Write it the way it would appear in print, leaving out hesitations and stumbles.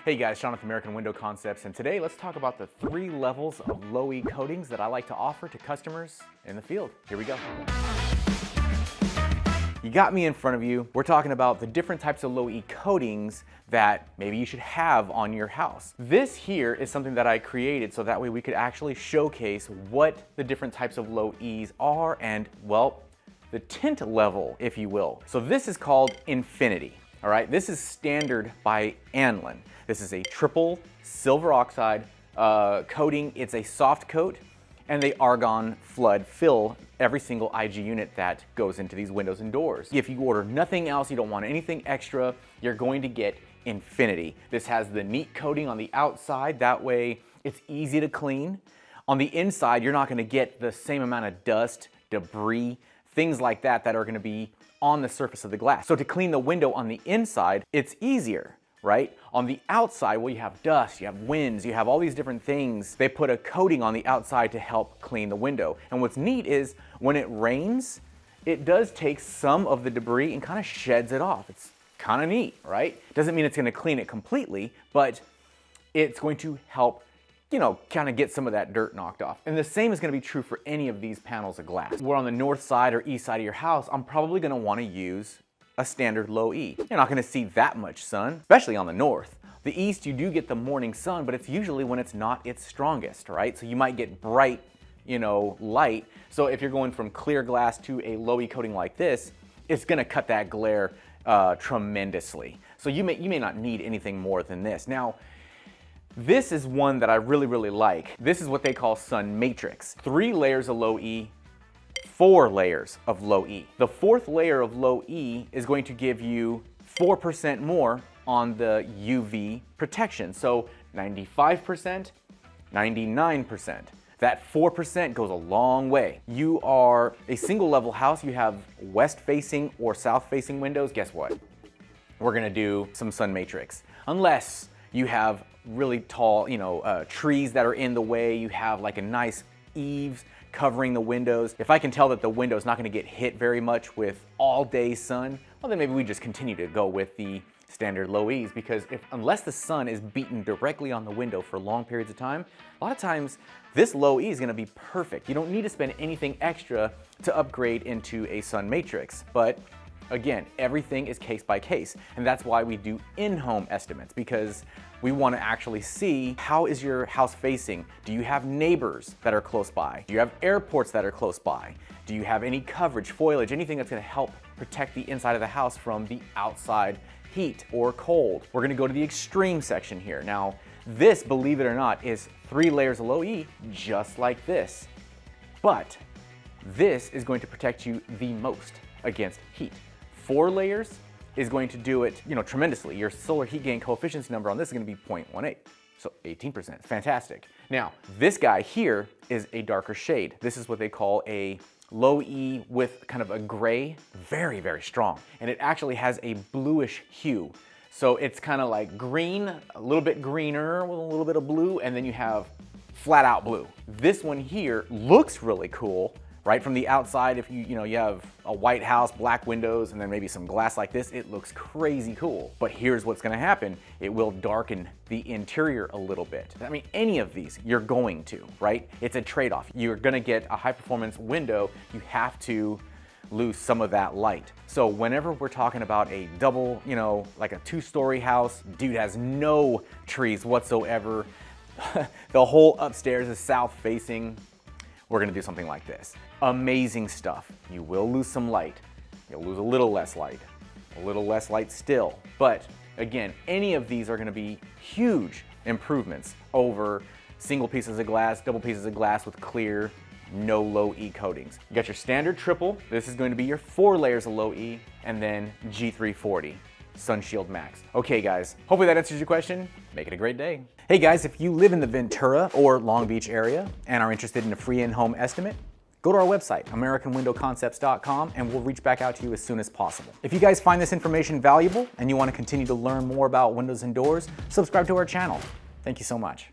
Hey guys, Sean with American Window Concepts, and today let's talk about the 3 levels of low-E coatings that I like to offer to customers in the field. Here we go. You got me in front of you. We're talking about the different types of low-E coatings that maybe you should have on your house. This here is something that I created so that way we could actually showcase what the different types of low-E's are and, well, the tint level, if you will. So this is called Infinity. All right, this is standard by Anlin. This is a triple silver oxide coating. It's a soft coat, and they Argon flood fill every single IG unit that goes into these windows and doors. If you order nothing else, you don't want anything extra, you're going to get Infinity. This has the neat coating on the outside. That way, it's easy to clean. On the inside, you're not going to get the same amount of dust, debris, things like that that are going to be on the surface of the glass. So to clean the window on the inside, it's easier, right? On the outside, well, you have dust, you have winds, you have all these different things. They put a coating on the outside to help clean the window. And what's neat is when it rains, it does take some of the debris and kind of sheds it off. It's kind of neat, right? Doesn't mean it's going to clean it completely, but it's going to help, you know, kind of get some of that dirt knocked off. And the same is going to be true for any of these panels of glass. We're on the north side or east side of your house, I'm probably going to want to use a standard low E. You're not going to see that much sun, especially on the north. The east, you do get the morning sun, but it's usually when it's not its strongest, right? So you might get bright, you know, light. So if you're going from clear glass to a low E coating like this, it's going to cut that glare tremendously. So you may not need anything more than this. Now, this is one that I really like. This is what they call sun matrix. 3 layers of low E, 4 layers of low E. The 4th layer of low E is going to give you 4% more on the UV protection. So 95%, 99%. That 4% goes a long way. You are a single level house, you have west facing or south facing windows, guess what? We're gonna do some sun matrix. Unless you have really tall, you know, trees that are in the way, you have like a nice eaves covering the windows. If I can tell that the window is not going to get hit very much with all day sun, well then maybe we just continue to go with the standard low E's, because unless the sun is beaten directly on the window for long periods of time, a lot of times this low E is going to be perfect. You don't need to spend anything extra to upgrade into a sun matrix, but again, everything is case by case, and that's why we do in-home estimates, because we want to actually see how is your house facing. Do you have neighbors that are close by? Do you have airports that are close by? Do you have any coverage, foliage, anything that's going to help protect the inside of the house from the outside heat or cold? We're going to go to the extreme section here. Now, this, believe it or not, is 3 layers of low E, just like this. But this is going to protect you the most against heat. 4 layers is going to do it, you know, tremendously. Your solar heat gain coefficient number on this is going to be 0.18, so 18%. Fantastic. Now, this guy here is a darker shade. This is what they call a low E with kind of a gray, very strong, and it actually has a bluish hue. So it's kind of like green, a little bit greener with a little bit of blue, and then you have flat out blue. This one here looks really cool. Right from the outside, if you have a white house, black windows, and then maybe some glass like this, it looks crazy cool. But here's what's gonna happen. It will darken the interior a little bit. I mean, any of these, you're going to, right? It's a trade-off. You're gonna get a high-performance window, you have to lose some of that light. So whenever we're talking about a double, you know, like a 2-story house, dude has no trees whatsoever, the whole upstairs is south-facing, we're gonna do something like this. Amazing stuff. You will lose some light. You'll lose a little less light still. But again, any of these are gonna be huge improvements over single pieces of glass, double pieces of glass with clear, no low E coatings. You got your standard triple. This is going to be your 4 layers of low E, and then G340. Sun Shield Max. Okay guys, hopefully that answers your question. Make it a great day. Hey guys, if you live in the Ventura or Long Beach area and are interested in a free in-home estimate, go to our website, AmericanWindowConcepts.com, and we'll reach back out to you as soon as possible. If you guys find this information valuable and you want to continue to learn more about windows and doors, subscribe to our channel. Thank you so much.